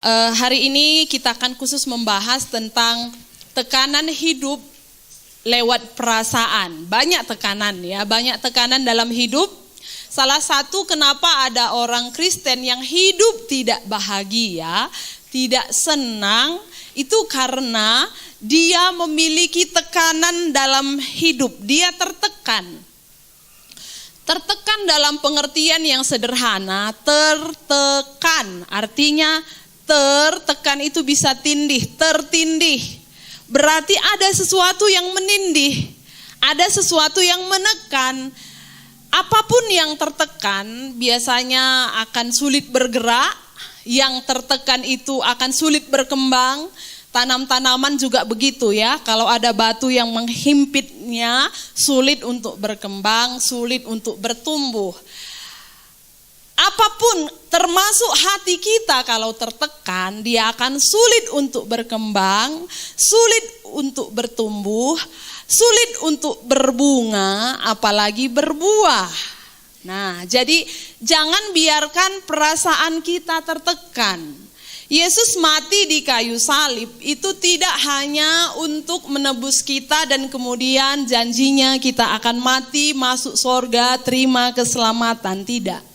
Hari ini kita akan khusus membahas tentang tekanan hidup lewat perasaan. Banyak tekanan ya, banyak tekanan dalam hidup. Salah satu kenapa ada orang Kristen yang hidup tidak bahagia, tidak senang, itu karena dia memiliki tekanan dalam hidup. Dia tertekan. Tertekan dalam pengertian yang sederhana, tertekan artinya tertekan itu bisa tindih, tertindih. Berarti ada sesuatu yang menindih, ada sesuatu yang menekan. Apapun yang tertekan biasanya akan sulit bergerak, yang tertekan itu akan sulit berkembang. Tanam-tanaman juga begitu ya, kalau ada batu yang menghimpitnya, sulit untuk berkembang, sulit untuk bertumbuh. Apapun termasuk hati kita kalau tertekan, dia akan sulit untuk berkembang, sulit untuk bertumbuh, sulit untuk berbunga, apalagi berbuah. Nah, jadi jangan biarkan perasaan kita tertekan. Yesus mati di kayu salib itu tidak hanya untuk menebus kita dan kemudian janjinya kita akan mati, masuk surga, terima keselamatan, tidak.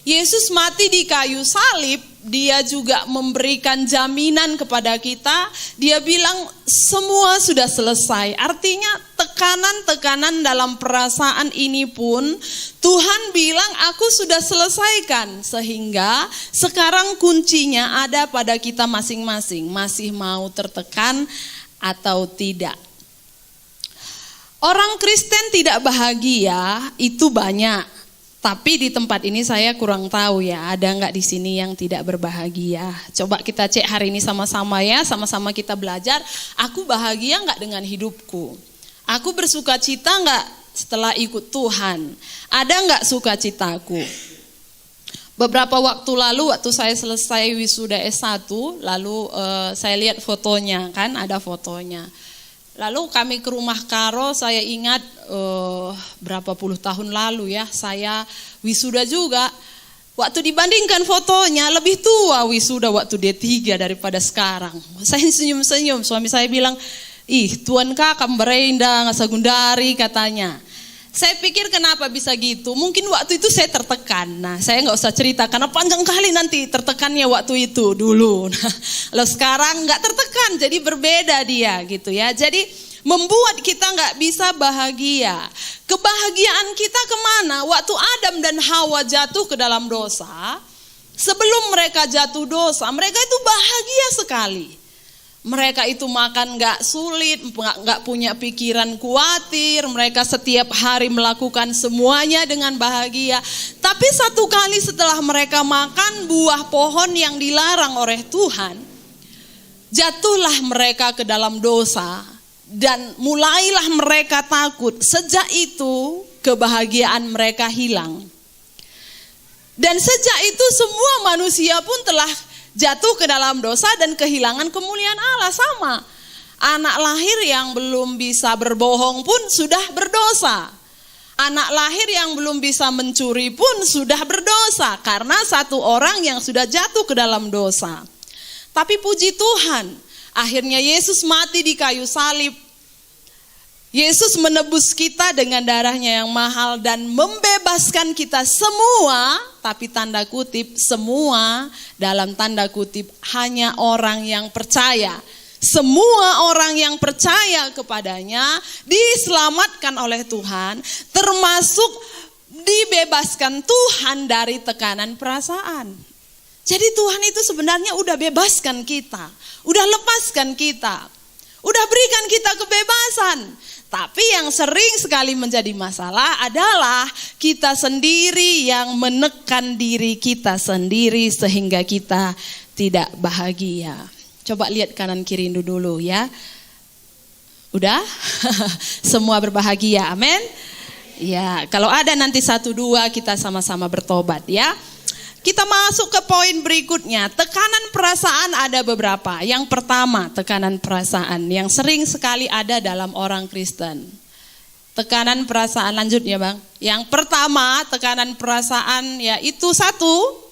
Yesus mati di kayu salib, dia juga memberikan jaminan kepada kita. Dia bilang semua sudah selesai. Artinya tekanan-tekanan dalam perasaan ini pun Tuhan bilang aku sudah selesaikan. Sehingga sekarang kuncinya ada pada kita masing-masing. Masih mau tertekan atau tidak. Orang Kristen tidak bahagia itu banyak. Tapi di tempat ini saya kurang tahu ya, ada nggak di sini yang tidak berbahagia? Coba kita cek hari ini sama-sama ya, sama-sama kita belajar. Aku bahagia nggak dengan hidupku? Aku bersuka cita nggak setelah ikut Tuhan? Ada nggak sukacitaku? Beberapa waktu lalu, waktu saya selesai wisuda S1, lalu saya lihat fotonya, kan ada fotonya. Lalu kami ke rumah Karo, saya ingat berapa puluh tahun lalu ya, saya wisuda juga. Waktu dibandingkan fotonya lebih tua wisuda waktu D3 daripada sekarang. Saya senyum-senyum, suami saya bilang, ih Tuan kakak berenda sagundari katanya. Saya pikir kenapa bisa gitu, mungkin waktu itu saya tertekan. Nah saya gak usah cerita karena panjang kali nanti tertekannya waktu itu dulu. Nah, lalu sekarang gak tertekan, jadi berbeda dia gitu ya. Jadi membuat kita gak bisa bahagia. Kebahagiaan kita kemana? Waktu Adam dan Hawa jatuh ke dalam dosa, sebelum mereka jatuh dosa, mereka itu bahagia sekali. Mereka itu makan gak sulit, gak punya pikiran khawatir. Mereka setiap hari melakukan semuanya dengan bahagia. Tapi satu kali setelah mereka makan buah pohon yang dilarang oleh Tuhan, jatuhlah mereka ke dalam dosa. Dan mulailah mereka takut. Sejak itu kebahagiaan mereka hilang. Dan sejak itu semua manusia pun telah jatuh ke dalam dosa dan kehilangan kemuliaan Allah. Sama, anak lahir yang belum bisa berbohong pun sudah berdosa. Anak lahir yang belum bisa mencuri pun sudah berdosa, karena satu orang yang sudah jatuh ke dalam dosa. Tapi puji Tuhan, akhirnya Yesus mati di kayu salib. Yesus menebus kita dengan darahnya yang mahal dan membebaskan kita semua, tapi tanda kutip semua, dalam tanda kutip hanya orang yang percaya. Semua orang yang percaya kepadanya diselamatkan oleh Tuhan, termasuk dibebaskan Tuhan dari tekanan perasaan. Jadi Tuhan itu sebenarnya udah bebaskan kita, udah lepaskan kita, udah berikan kita kebebasan. Tapi yang sering sekali menjadi masalah adalah kita sendiri yang menekan diri kita sendiri sehingga kita tidak bahagia. Coba lihat kanan kiri dulu ya. Udah? Semua berbahagia, amin? Ya, kalau ada nanti 1-2 kita sama-sama bertobat ya. Kita masuk ke poin berikutnya. Tekanan perasaan ada beberapa. Yang pertama, tekanan perasaan yang sering sekali ada dalam orang Kristen. Tekanan perasaan, lanjut ya Bang. Yang pertama, tekanan perasaan yaitu satu,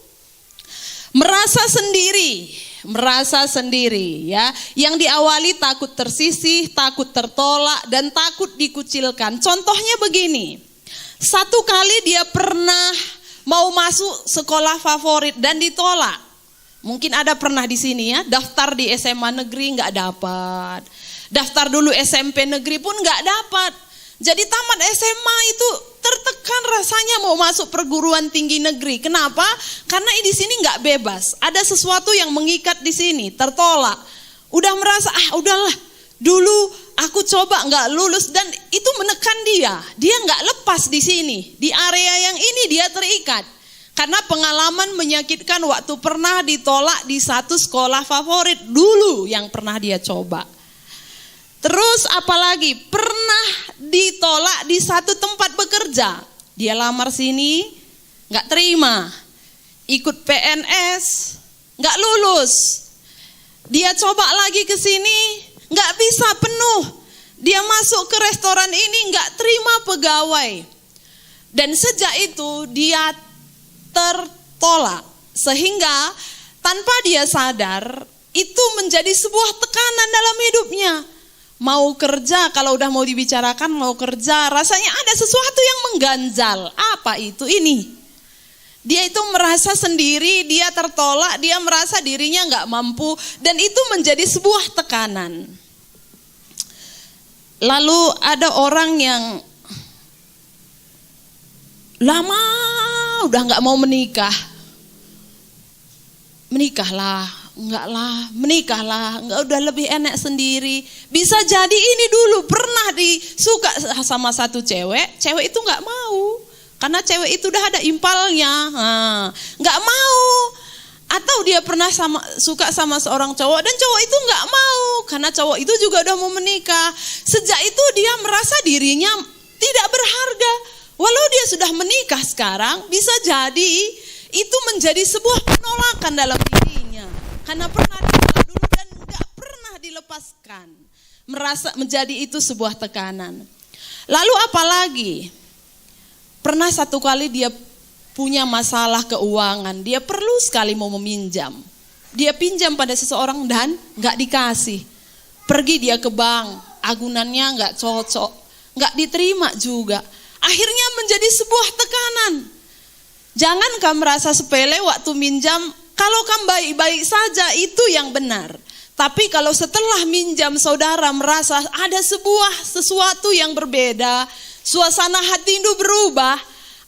merasa sendiri ya. Yang diawali takut tersisih, takut tertolak, dan takut dikucilkan. Contohnya begini, satu kali dia pernah mau masuk sekolah favorit dan ditolak. Mungkin ada pernah di sini ya, daftar di SMA negeri nggak dapat, daftar dulu SMP negeri pun nggak dapat. Jadi tamat SMA itu tertekan rasanya mau masuk perguruan tinggi negeri. Kenapa? Karena di sini nggak bebas. Ada sesuatu yang mengikat di sini, tertolak. Udah merasa udahlah, dulu aku coba nggak lulus, dan itu menekan dia. Dia nggak lepas di sini, di area yang ini dia terikat. Karena pengalaman menyakitkan waktu pernah ditolak di satu sekolah favorit dulu yang pernah dia coba. Terus apalagi pernah ditolak di satu tempat bekerja. Dia lamar sini, gak terima. Ikut PNS, gak lulus. Dia coba lagi ke sini, gak bisa penuh. Dia masuk ke restoran ini gak terima pegawai. Dan sejak itu dia tertolak. Sehingga tanpa dia sadar, itu menjadi sebuah tekanan dalam hidupnya. Mau kerja, kalau udah mau dibicarakan mau kerja, rasanya ada sesuatu yang mengganjal. Apa itu ini? Dia itu merasa sendiri, dia tertolak, dia merasa dirinya gak mampu, dan itu menjadi sebuah tekanan. Lalu ada orang yang lama udah gak mau menikah. Menikahlah. Menikahlah, enggak, udah lebih enak sendiri. Bisa jadi ini dulu pernah disuka sama satu cewek itu enggak mau. Karena cewek itu udah ada impalnya, enggak mau. Atau dia pernah suka sama seorang cowok dan cowok itu enggak mau. Karena cowok itu juga udah mau menikah. Sejak itu dia merasa dirinya tidak berharga. Walau dia sudah menikah sekarang, bisa jadi itu menjadi sebuah penolakan dalam dirinya. Karena pernah ditolak dulu dan gak pernah dilepaskan. Merasa menjadi itu sebuah tekanan. Lalu apalagi? Pernah satu kali dia punya masalah keuangan. Dia perlu sekali mau meminjam. Dia pinjam pada seseorang dan gak dikasih. Pergi dia ke bank, agunannya gak cocok. Gak diterima juga. Akhirnya menjadi sebuah tekanan. Jangankah merasa sepele waktu minjam. Kalau kamu baik-baik saja itu yang benar. Tapi kalau setelah minjam saudara merasa ada sesuatu yang berbeda, suasana hati itu berubah,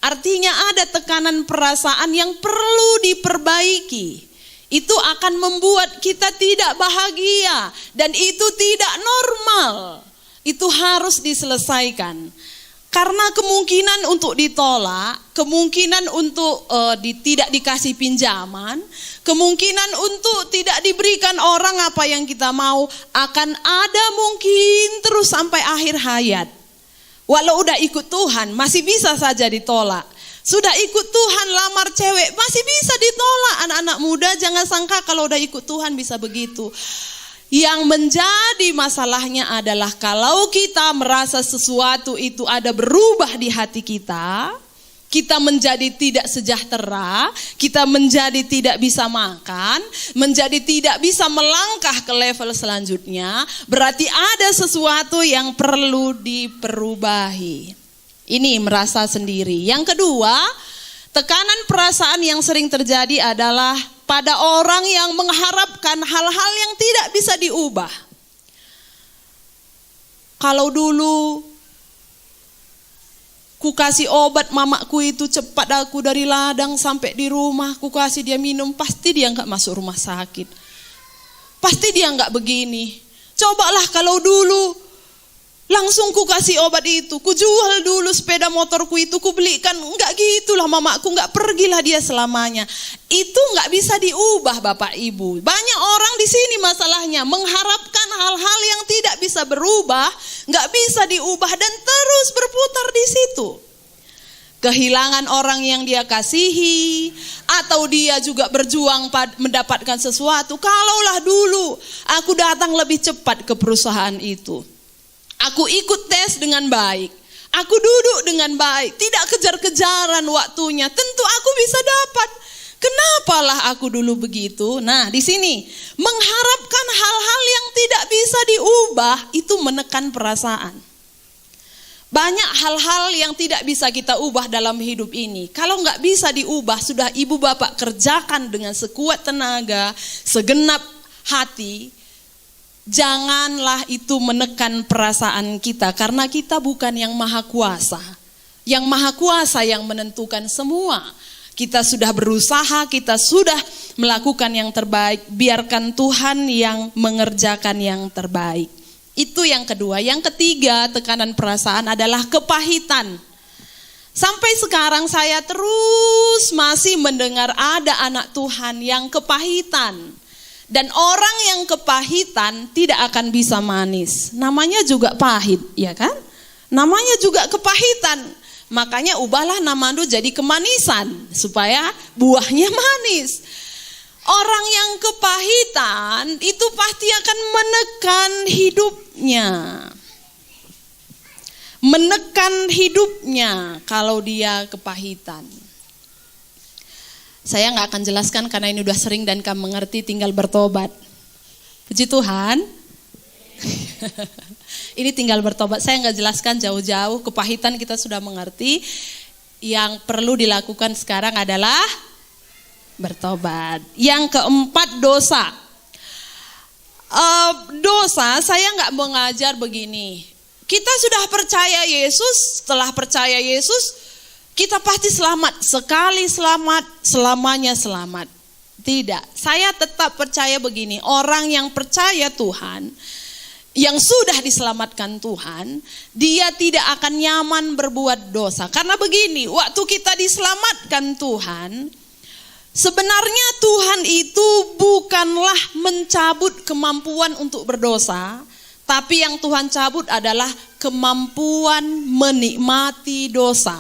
artinya ada tekanan perasaan yang perlu diperbaiki. Itu akan membuat kita tidak bahagia dan itu tidak normal. Itu harus diselesaikan. Karena kemungkinan untuk ditolak, kemungkinan untuk tidak dikasih pinjaman, kemungkinan untuk tidak diberikan orang apa yang kita mau, akan ada mungkin terus sampai akhir hayat. Walau udah ikut Tuhan, masih bisa saja ditolak. Sudah ikut Tuhan lamar cewek, masih bisa ditolak. Anak-anak muda jangan sangka kalau udah ikut Tuhan bisa begitu. Yang menjadi masalahnya adalah kalau kita merasa sesuatu itu ada berubah di hati kita menjadi tidak sejahtera, kita menjadi tidak bisa makan, menjadi tidak bisa melangkah ke level selanjutnya, berarti ada sesuatu yang perlu diperubahi. Ini merasa sendiri. Yang kedua, tekanan perasaan yang sering terjadi adalah pada orang yang mengharapkan hal-hal yang tidak bisa diubah. Kalau dulu ku kasih obat mamaku itu cepat aku dari ladang sampai di rumah, ku kasih dia minum, pasti dia enggak masuk rumah sakit. Pasti dia enggak begini. Cobalah kalau dulu langsung ku kasih obat itu, ku jual dulu sepeda motorku itu, ku belikan. Enggak gitulah mamaku, enggak pergilah dia selamanya. Itu enggak bisa diubah Bapak Ibu. Banyak orang di sini masalahnya mengharapkan hal-hal yang tidak bisa berubah, enggak bisa diubah dan terus berputar di situ. Kehilangan orang yang dia kasihi, atau dia juga berjuang mendapatkan sesuatu. Kalaulah dulu aku datang lebih cepat ke perusahaan itu, aku ikut tes dengan baik, aku duduk dengan baik, tidak kejar-kejaran waktunya, tentu aku bisa dapat. Kenapalah aku dulu begitu? Nah, di sini mengharapkan hal-hal yang tidak bisa diubah itu menekan perasaan. Banyak hal-hal yang tidak bisa kita ubah dalam hidup ini. Kalau nggak bisa diubah, sudah ibu bapak kerjakan dengan sekuat tenaga, segenap hati. Janganlah itu menekan perasaan kita, karena kita bukan yang maha kuasa. Yang maha kuasa yang menentukan semua. Kita sudah berusaha, kita sudah melakukan yang terbaik. Biarkan Tuhan yang mengerjakan yang terbaik. Itu yang kedua. Yang ketiga, tekanan perasaan adalah kepahitan. Sampai sekarang saya terus masih mendengar ada anak Tuhan yang kepahitan. Dan orang yang kepahitan tidak akan bisa manis. Namanya juga pahit, ya kan? Namanya juga kepahitan. Makanya ubahlah nama Anda jadi kemanisan supaya buahnya manis. Orang yang kepahitan itu pasti akan menekan hidupnya. Menekan hidupnya kalau dia kepahitan. Saya nggak akan jelaskan karena ini udah sering dan kamu mengerti, tinggal bertobat. Puji Tuhan. Ini tinggal bertobat. Saya nggak jelaskan jauh-jauh, kepahitan kita sudah mengerti. Yang perlu dilakukan sekarang adalah bertobat. Yang keempat, dosa. Dosa, saya nggak mengajar begini. Kita sudah percaya Yesus, setelah percaya Yesus, kita pasti selamat. Sekali selamat, selamanya selamat. Tidak, saya tetap percaya begini. Orang yang percaya Tuhan, yang sudah diselamatkan Tuhan, dia tidak akan nyaman berbuat dosa. Karena begini, waktu kita diselamatkan Tuhan, sebenarnya Tuhan itu bukanlah mencabut kemampuan untuk berdosa, tapi yang Tuhan cabut adalah kemampuan menikmati dosa.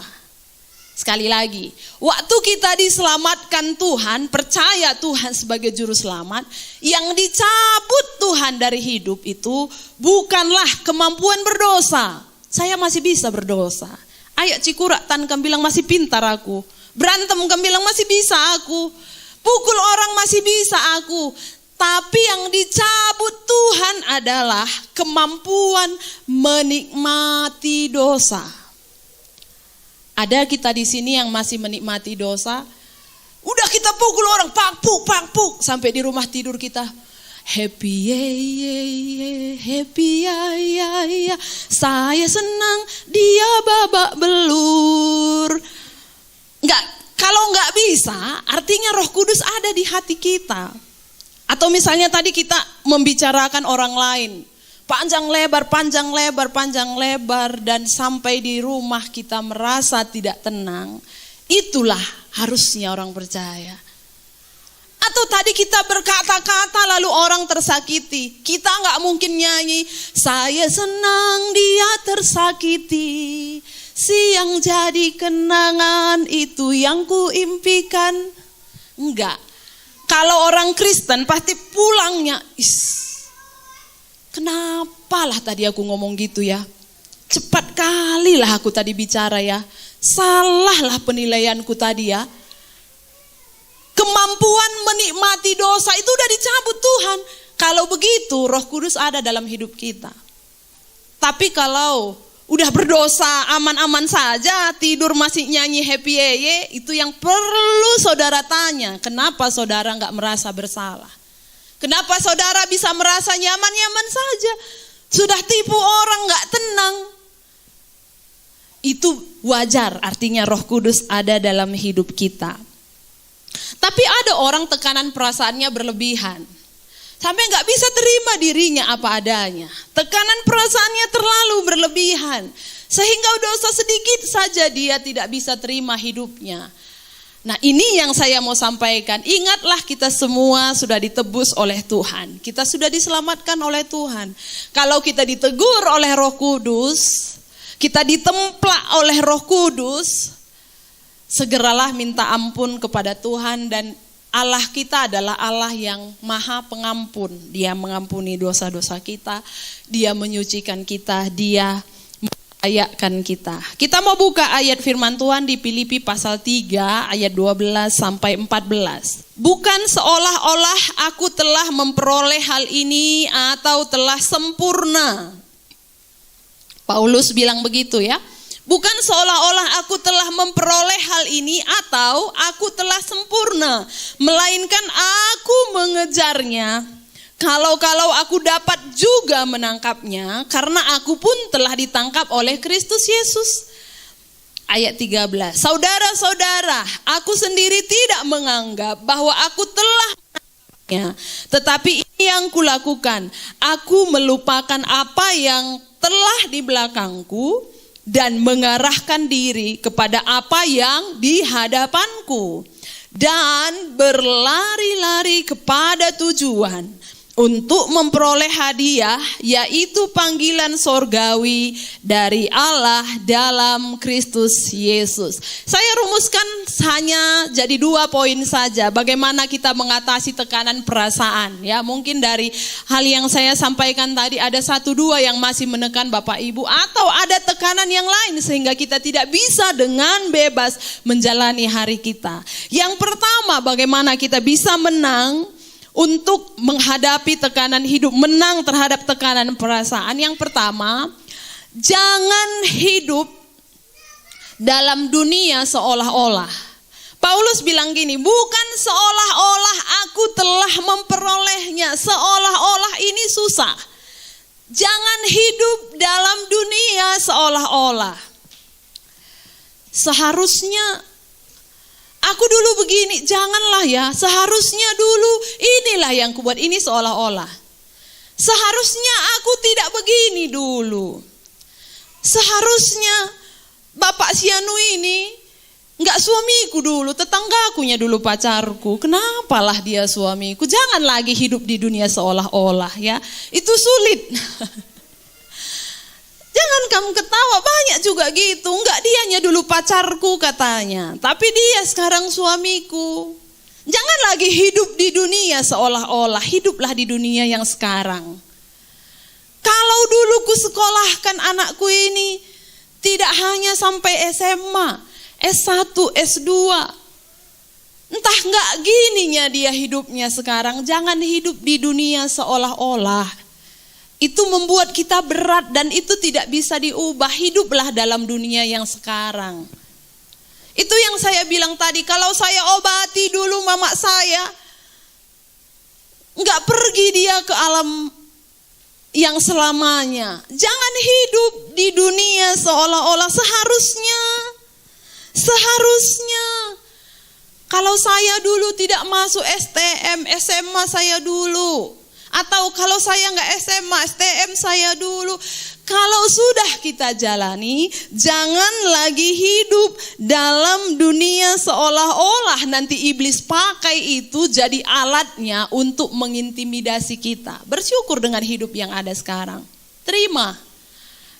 Sekali lagi, waktu kita diselamatkan Tuhan, percaya Tuhan sebagai juru selamat, yang dicabut Tuhan dari hidup itu bukanlah kemampuan berdosa. Saya masih bisa berdosa. Ayo cikurak tan kamu bilang masih pintar aku. Berantem kamu bilang masih bisa aku. Pukul orang masih bisa aku. Tapi yang dicabut Tuhan adalah kemampuan menikmati dosa. Ada kita di sini yang masih menikmati dosa. Udah kita pukul orang, puk, sampai di rumah tidur kita happy, happy, ya. Saya senang, dia babak belur. Enggak, kalau enggak bisa, artinya Roh Kudus ada di hati kita. Atau misalnya tadi kita membicarakan orang lain. Panjang lebar, dan sampai di rumah kita merasa tidak tenang. Itulah harusnya orang percaya. Atau tadi kita berkata-kata lalu orang tersakiti. Kita nggak mungkin nyanyi, saya senang dia tersakiti. Siang jadi kenangan itu yang kuimpikan. Enggak. Kalau orang Kristen pasti pulangnya, kenapalah tadi aku ngomong gitu ya. Cepat kali lah aku tadi bicara ya. Salahlah penilaianku tadi ya. Kemampuan menikmati dosa itu udah dicabut Tuhan. Kalau begitu Roh Kudus ada dalam hidup kita. Tapi kalau udah berdosa aman-aman saja, tidur masih nyanyi happy itu yang perlu saudara tanya. Kenapa saudara gak merasa bersalah? Kenapa saudara bisa merasa nyaman-nyaman saja? Sudah tipu orang gak tenang. Itu wajar, artinya Roh Kudus ada dalam hidup kita. Tapi ada orang tekanan perasaannya berlebihan. Sampai gak bisa terima dirinya apa adanya. Tekanan perasaannya terlalu berlebihan. Sehingga dosa sedikit saja dia tidak bisa terima hidupnya. Nah ini yang saya mau sampaikan. Ingatlah kita semua sudah ditebus oleh Tuhan. Kita sudah diselamatkan oleh Tuhan. Kalau kita ditegur oleh Roh Kudus, kita ditemplak oleh Roh Kudus, segeralah minta ampun kepada Tuhan. Dan Allah kita adalah Allah yang maha pengampun. Dia mengampuni dosa-dosa kita. Dia menyucikan kita. Dia ayatkan kita. Kita mau buka ayat firman Tuhan di Filipi pasal 3 ayat 12 sampai 14. Bukan seolah-olah aku telah memperoleh hal ini atau telah sempurna. Paulus bilang begitu ya. Bukan seolah-olah aku telah memperoleh hal ini atau aku telah sempurna. Melainkan aku mengejarnya. Kalau aku dapat juga menangkapnya, karena aku pun telah ditangkap oleh Kristus Yesus. Ayat 13, saudara-saudara, aku sendiri tidak menganggap bahwa aku telah menangkapnya. Tetapi ini yang kulakukan, aku melupakan apa yang telah di belakangku dan mengarahkan diri kepada apa yang di hadapanku. Dan berlari-lari kepada tujuan untuk memperoleh hadiah, yaitu panggilan sorgawi dari Allah dalam Kristus Yesus. Saya rumuskan hanya jadi 2 poin saja. Bagaimana kita mengatasi tekanan perasaan. Ya, mungkin dari hal yang saya sampaikan tadi ada 1-2 yang masih menekan Bapak Ibu. Atau ada tekanan yang lain sehingga kita tidak bisa dengan bebas menjalani hari kita. Yang pertama, bagaimana kita bisa menang untuk menghadapi tekanan hidup, menang terhadap tekanan perasaan. Yang pertama, jangan hidup dalam dunia seolah-olah. Paulus bilang gini, bukan seolah-olah aku telah memperolehnya, seolah-olah ini susah. Jangan hidup dalam dunia seolah-olah. Seharusnya aku dulu begini, janganlah ya. Seharusnya dulu inilah yang kubuat, ini seolah-olah. Seharusnya aku tidak begini dulu. Seharusnya Bapak Sianu ini enggak suamiku dulu, tetanggakunya dulu pacarku. Kenapalah dia suamiku? Jangan lagi hidup di dunia seolah-olah ya. Itu sulit. Jangan kamu ketawa, banyak juga gitu. Enggak, dianya dulu pacarku katanya, tapi dia sekarang suamiku. Jangan lagi hidup di dunia seolah-olah, hiduplah di dunia yang sekarang. Kalau dulu ku sekolahkan anakku ini tidak hanya sampai SMA, S1, S2. Entah enggak gininya dia hidupnya sekarang. Jangan hidup di dunia seolah-olah. Itu membuat kita berat dan itu tidak bisa diubah. Hiduplah dalam dunia yang sekarang. Itu yang saya bilang tadi, kalau saya obati dulu mama saya, enggak pergi dia ke alam yang selamanya. Jangan hidup di dunia seolah-olah. Seharusnya kalau saya dulu tidak masuk STM, SMA saya dulu. Atau kalau saya nggak SMA, STM saya dulu. Kalau sudah kita jalani, jangan lagi hidup dalam dunia seolah-olah nanti iblis pakai itu jadi alatnya untuk mengintimidasi kita. Bersyukur dengan hidup yang ada sekarang. Terima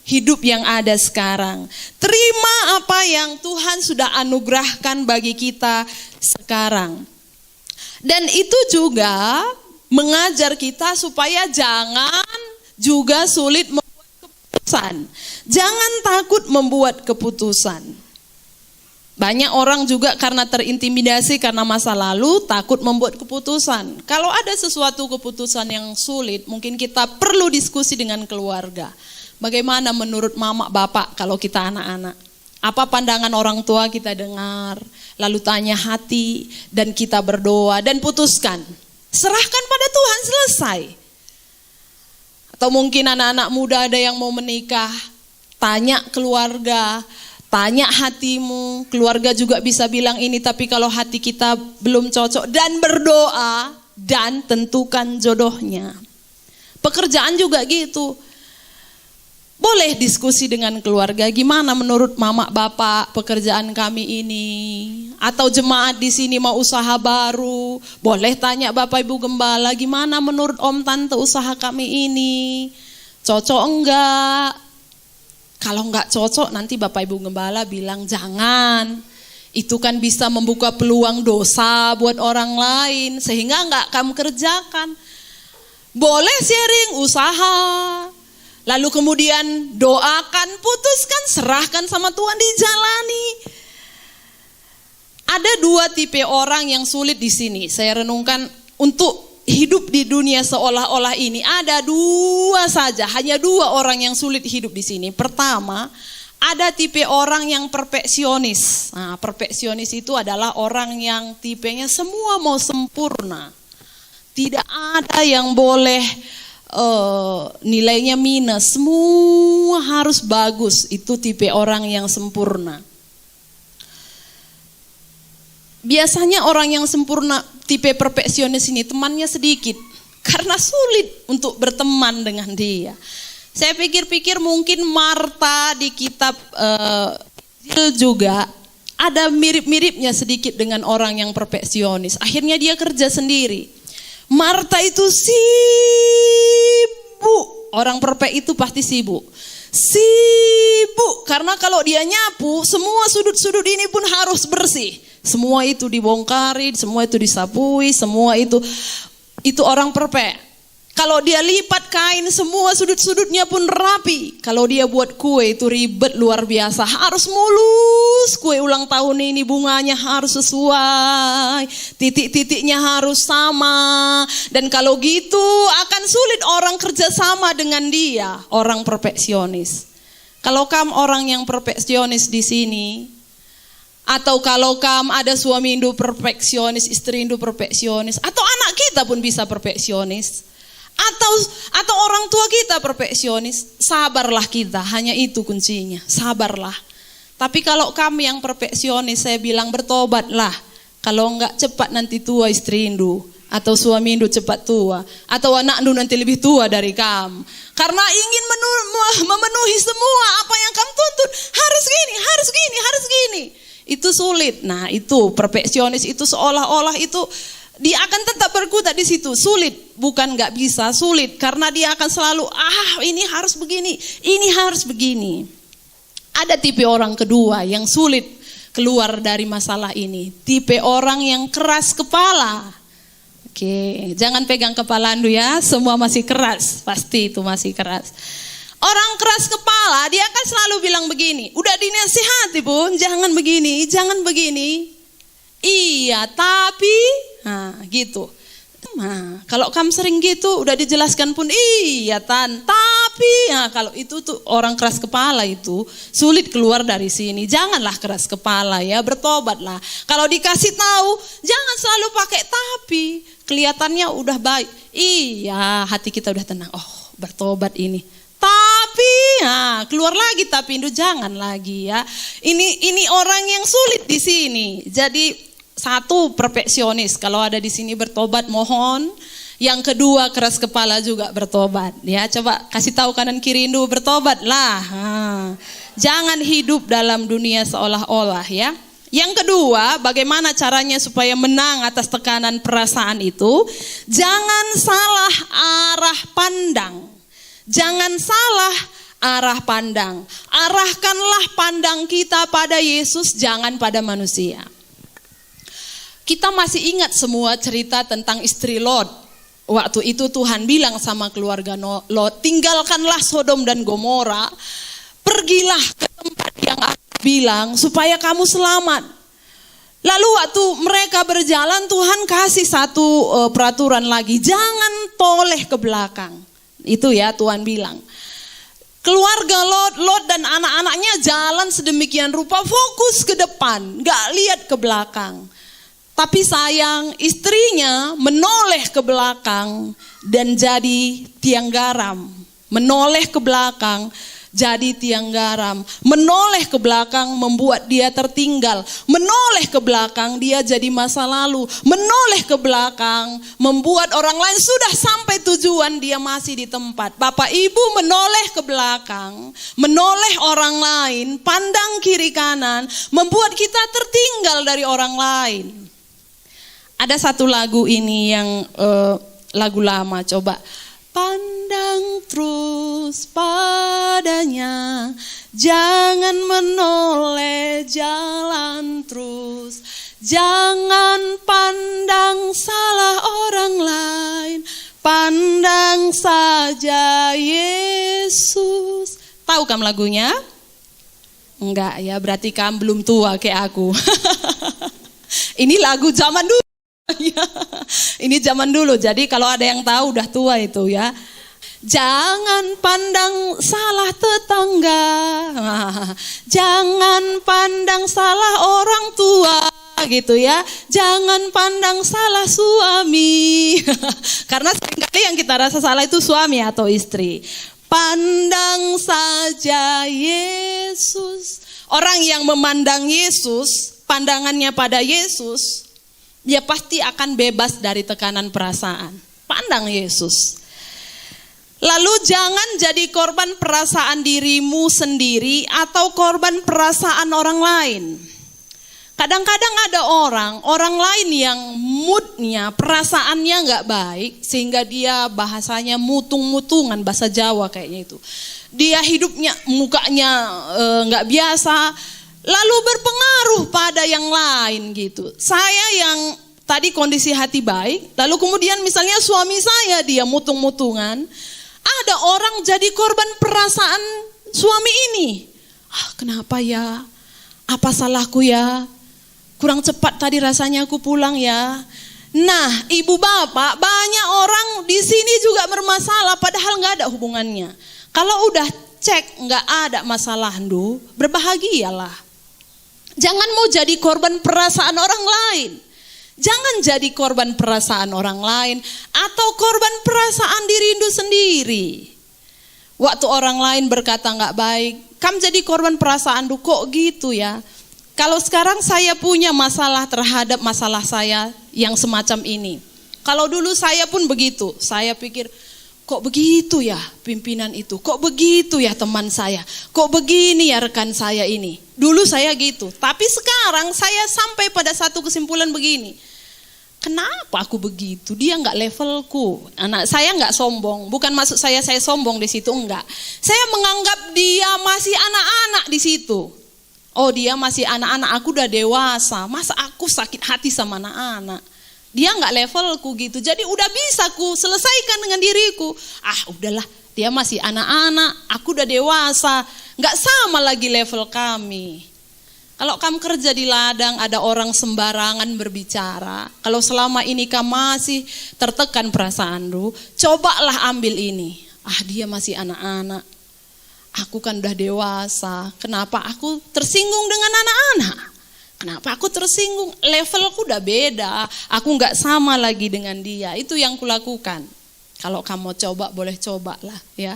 hidup yang ada sekarang. Terima apa yang Tuhan sudah anugerahkan bagi kita sekarang. Dan itu juga mengajar kita supaya jangan juga sulit membuat keputusan. Jangan takut membuat keputusan. Banyak orang juga karena terintimidasi karena masa lalu takut membuat keputusan. Kalau ada sesuatu keputusan yang sulit, mungkin kita perlu diskusi dengan keluarga. Bagaimana menurut mama bapak kalau kita anak-anak? Apa pandangan orang tua kita dengar, lalu tanya hati dan kita berdoa dan putuskan. Serahkan pada Tuhan, selesai. Atau mungkin anak-anak muda ada yang mau menikah, tanya keluarga, tanya hatimu. Keluarga juga bisa bilang ini, tapi kalau hati kita belum cocok, dan berdoa dan tentukan jodohnya. Pekerjaan juga gitu. Boleh diskusi dengan keluarga, gimana menurut mama bapak pekerjaan kami ini? Atau jemaat di sini mau usaha baru, boleh tanya bapak ibu gembala, gimana menurut om tante usaha kami ini? Cocok enggak? Kalau enggak cocok nanti bapak ibu gembala bilang jangan. Itu kan bisa membuka peluang dosa buat orang lain sehingga enggak kamu kerjakan. Boleh sharing usaha. Lalu kemudian doakan, putuskan, serahkan sama Tuhan, dijalani. Ada dua tipe orang yang sulit di sini. Saya renungkan untuk hidup di dunia seolah-olah ini. Ada dua saja, hanya dua orang yang sulit hidup di sini. Pertama, ada tipe orang yang perfeksionis. Nah, perfeksionis itu adalah orang yang tipenya semua mau sempurna. Tidak ada yang boleh nilainya minus, semua harus bagus. Itu tipe orang yang sempurna. Biasanya orang yang sempurna, tipe perfeksionis ini temannya sedikit, karena sulit untuk berteman dengan dia. Saya pikir-pikir mungkin Marta di kitab Injil juga ada mirip-miripnya sedikit dengan orang yang perfeksionis. Akhirnya dia kerja sendiri. Marta itu sibuk. Orang perfect itu pasti sibuk. Sibuk karena kalau dia nyapu, semua sudut-sudut ini pun harus bersih. Semua itu dibongkari, semua itu disapui, semua itu orang perfect. Kalau dia lipat kain, semua sudut-sudutnya pun rapi. Kalau dia buat kue itu ribet luar biasa. Harus mulus, kue ulang tahun ini bunganya harus sesuai. Titik-titiknya harus sama. Dan kalau gitu akan sulit orang kerja sama dengan dia. Orang perfeksionis. Kalau kamu orang yang perfeksionis di sini, atau kalau kamu ada suami Hindu perfeksionis, istri Hindu perfeksionis, atau anak kita pun bisa perfeksionis. Atau orang tua kita perfeksionis, sabarlah kita, hanya itu kuncinya, sabarlah. Tapi kalau kami yang perfeksionis, saya bilang bertobatlah. Kalau enggak cepat nanti tua istri Hindu, atau suami Hindu cepat tua, atau anak Hindu nanti lebih tua dari kamu. Karena ingin memenuhi semua apa yang kamu tuntut, harus gini, harus gini, harus gini. Itu sulit. Nah itu perfeksionis itu seolah-olah itu dia akan tetap berkutat di situ. Sulit, bukan nggak bisa, sulit karena dia akan selalu ini harus begini, ini harus begini. Ada tipe orang kedua yang sulit keluar dari masalah ini. Tipe orang yang keras kepala. Oke, jangan pegang kepala Anda ya, semua masih keras, pasti itu masih keras. Orang keras kepala dia akan selalu bilang begini, udah dinasihati pun jangan begini, jangan begini. Iya, tapi gitu. Nah, kalau kamu sering gitu udah dijelaskan pun iya tapi kalau itu tuh orang keras kepala itu sulit keluar dari sini. Janganlah keras kepala ya, bertobatlah. Kalau dikasih tahu jangan selalu pakai tapi. Kelihatannya udah baik. Iya, hati kita udah tenang. Oh, bertobat ini. Tapi keluar lagi tapi itu jangan lagi ya. Ini orang yang sulit di sini. Jadi satu perfeksionis, kalau ada di sini bertobat mohon. Yang kedua keras kepala juga bertobat. Ya coba kasih tahu kanan kiri Hindu bertobatlah. Jangan hidup dalam dunia seolah-olah ya. Yang kedua, bagaimana caranya supaya menang atas tekanan perasaan itu? Jangan salah arah pandang. Jangan salah arah pandang. Arahkanlah pandang kita pada Yesus, jangan pada manusia. Kita masih ingat semua cerita tentang istri Lot. Waktu itu Tuhan bilang sama keluarga Lot, tinggalkanlah Sodom dan Gomora, pergilah ke tempat yang aku bilang supaya kamu selamat. Lalu waktu mereka berjalan, Tuhan kasih satu peraturan lagi, jangan toleh ke belakang. Itu ya Tuhan bilang. Keluarga Lot dan anak-anaknya jalan sedemikian rupa, fokus ke depan, gak lihat ke belakang. Tapi sayang, istrinya menoleh ke belakang dan jadi tiang garam. Menoleh ke belakang jadi tiang garam. Menoleh ke belakang membuat dia tertinggal. Menoleh ke belakang dia jadi masa lalu. Menoleh ke belakang membuat orang lain sudah sampai tujuan dia masih di tempat. Bapak Ibu menoleh ke belakang, menoleh orang lain, pandang kiri kanan, membuat kita tertinggal dari orang lain. Ada satu lagu ini yang lagu lama, coba. Pandang terus padanya, jangan menoleh, jalan terus. Jangan pandang salah orang lain, pandang saja Yesus. Yesus. Tahu kam lagunya? Enggak ya, berarti kam belum tua kayak aku. Ini lagu zaman dulu. Ini zaman dulu, jadi kalau ada yang tahu udah tua itu ya. Jangan pandang salah tetangga, jangan pandang salah orang tua gitu ya. Jangan pandang salah suami. Karena seringkali yang kita rasa salah itu suami atau istri. Pandang saja Yesus. Orang yang memandang Yesus, pandangannya pada Yesus, dia pasti akan bebas dari tekanan perasaan. Pandang Yesus. Lalu jangan jadi korban perasaan dirimu sendiri atau korban perasaan orang lain. Kadang-kadang ada orang lain yang moodnya, perasaannya gak baik, sehingga dia bahasanya mutung-mutungan, bahasa Jawa kayaknya itu. Dia hidupnya, mukanya gak biasa, lalu berpengaruh pada yang lain gitu. Saya yang tadi kondisi hati baik, lalu kemudian misalnya suami saya dia mutung-mutungan, ada orang jadi korban perasaan suami ini. Kenapa ya? Apa salahku ya? Kurang cepat tadi rasanya aku pulang ya. Nah, ibu bapak, banyak orang di sini juga bermasalah padahal nggak ada hubungannya. Kalau udah cek nggak ada masalah, berbahagialah. Jangan mau jadi korban perasaan orang lain. Jangan jadi korban perasaan orang lain atau korban perasaan diri sendiri. Waktu orang lain berkata nggak baik, kamu jadi korban perasaan kok gitu ya. Kalau sekarang saya punya masalah terhadap masalah saya yang semacam ini. Kalau dulu saya pun begitu, saya pikir kok begitu ya pimpinan itu, kok begitu ya teman saya, kok begini ya rekan saya ini. Dulu saya gitu, tapi sekarang saya sampai pada satu kesimpulan begini. Kenapa aku begitu? Dia nggak levelku. Anak saya nggak sombong. Bukan maksud saya sombong di situ, enggak. Saya menganggap dia masih anak-anak di situ. Oh, dia masih anak-anak, aku udah dewasa. Masa aku sakit hati sama anak-anak? Dia nggak levelku gitu. Jadi udah bisa ku selesaikan dengan diriku. Udahlah, dia masih anak-anak, aku udah dewasa. Nggak sama lagi level kami. Kalau kamu kerja di ladang, ada orang sembarangan berbicara. Kalau selama ini kamu masih tertekan perasaan cobalah ambil ini. Dia masih anak-anak. Aku kan udah dewasa. Kenapa aku tersinggung dengan anak-anak? Kenapa aku tersinggung? Levelku udah beda. Aku nggak sama lagi dengan dia. Itu yang kulakukan. Kalau kamu coba, boleh cobalah ya.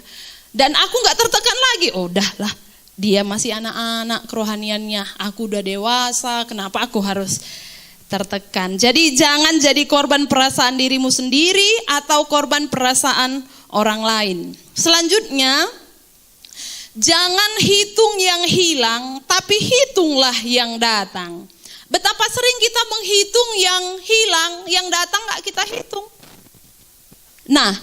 Dan aku nggak tertekan lagi. Udahlah. Dia masih anak-anak kerohaniannya, aku udah dewasa, kenapa aku harus tertekan? Jadi jangan jadi korban perasaan dirimu sendiri atau korban perasaan orang lain. Selanjutnya, jangan hitung yang hilang, tapi hitunglah yang datang. Betapa sering kita menghitung yang hilang, yang datang gak kita hitung. Nah,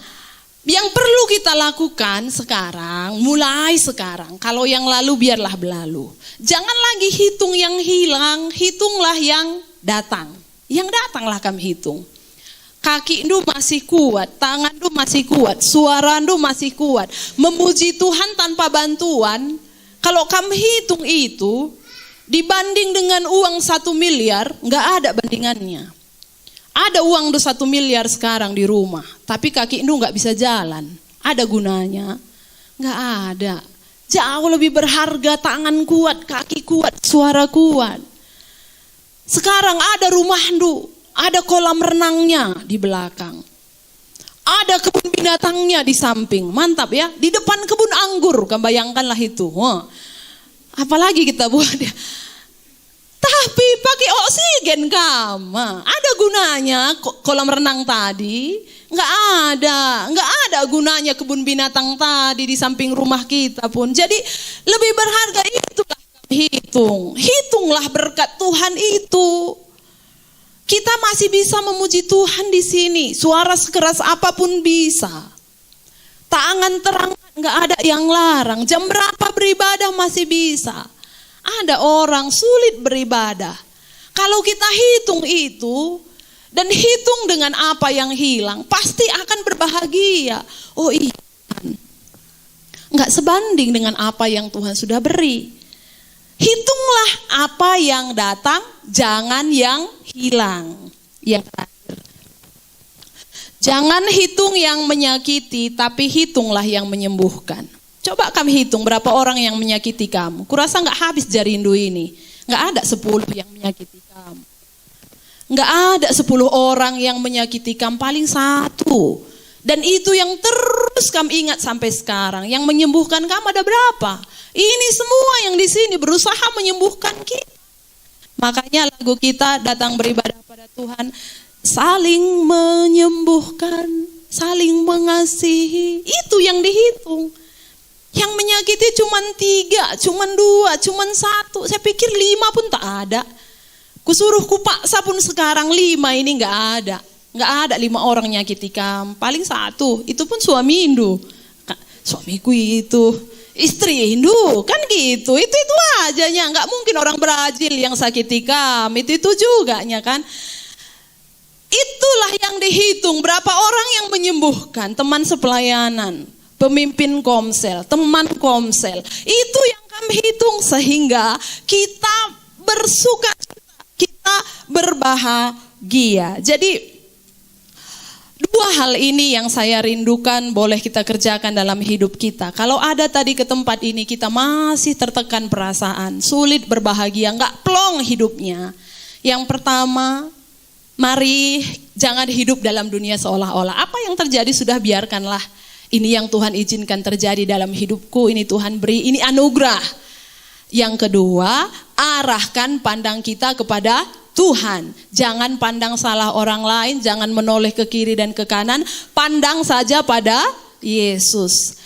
yang perlu kita lakukan sekarang, mulai sekarang, kalau yang lalu biarlah berlalu. Jangan lagi hitung yang hilang, hitunglah yang datang. Yang datanglah kamu hitung. Kaki itu masih kuat, tangan itu masih kuat, suara itu masih kuat. Memuji Tuhan tanpa bantuan, kalau kamu hitung itu, dibanding dengan uang 1 miliar, gak ada bandingannya. Ada uang 1 miliar sekarang di rumah, tapi kaki itu gak bisa jalan. Ada gunanya? Gak ada. Jauh lebih berharga tangan kuat, kaki kuat, suara kuat. Sekarang ada rumah itu, ada kolam renangnya di belakang. Ada kebun binatangnya di samping, mantap ya. Di depan kebun anggur, kan bayangkanlah itu. Apalagi kita buat ya. Tapi pakai oksigen kamu, ada gunanya kolam renang tadi? Nggak ada gunanya kebun binatang tadi di samping rumah kita pun. Jadi lebih berharga itulah hitunglah berkat Tuhan itu. Kita masih bisa memuji Tuhan di sini, suara sekeras apapun bisa. Tangan terang nggak ada yang larang. Jam berapa beribadah masih bisa. Ada orang sulit beribadah. Kalau kita hitung itu dan hitung dengan apa yang hilang, pasti akan berbahagia. Oh iya. Nggak sebanding dengan apa yang Tuhan sudah beri. Hitunglah apa yang datang, jangan yang hilang. Yang terakhir, jangan hitung yang menyakiti, tapi hitunglah yang menyembuhkan. Coba kami hitung berapa orang yang menyakiti kamu. Kurasa nggak habis Jarindo ini. Nggak ada 10 yang menyakiti kamu. Nggak ada 10 orang yang menyakiti kamu, paling 1. Dan itu yang terus kami ingat sampai sekarang. Yang menyembuhkan kamu ada berapa? Ini semua yang di sini berusaha menyembuhkan kita. Makanya lagu kita datang beribadah pada Tuhan, saling menyembuhkan, saling mengasihi. Itu yang dihitung. Yang menyakiti cuma 3, cuma 2, cuma 1. Saya pikir 5 pun tak ada. Kusuruh kupaksa pun sekarang 5 ini nggak ada. Nggak ada 5 orang nyakiti kamu. Paling 1, itu pun suami Hindu. Suamiku itu, istri Hindu, kan gitu. Itu ajanya. Nggak mungkin orang Brazil yang sakiti kamu. Itu juga kan. Itulah yang dihitung. Berapa orang yang menyembuhkan, teman sepelayanan, pemimpin komsel, teman komsel. Itu yang kami hitung sehingga kita bersuka cita, kita berbahagia. Jadi 2 hal ini yang saya rindukan boleh kita kerjakan dalam hidup kita. Kalau ada tadi ke tempat ini kita masih tertekan perasaan, sulit berbahagia, nggak plong hidupnya. Yang pertama, mari jangan hidup dalam dunia seolah-olah. Apa yang terjadi sudah biarkanlah. Ini yang Tuhan izinkan terjadi dalam hidupku, ini Tuhan beri, ini anugerah. Yang kedua, arahkan pandang kita kepada Tuhan. Jangan pandang salah orang lain, jangan menoleh ke kiri dan ke kanan, pandang saja pada Yesus.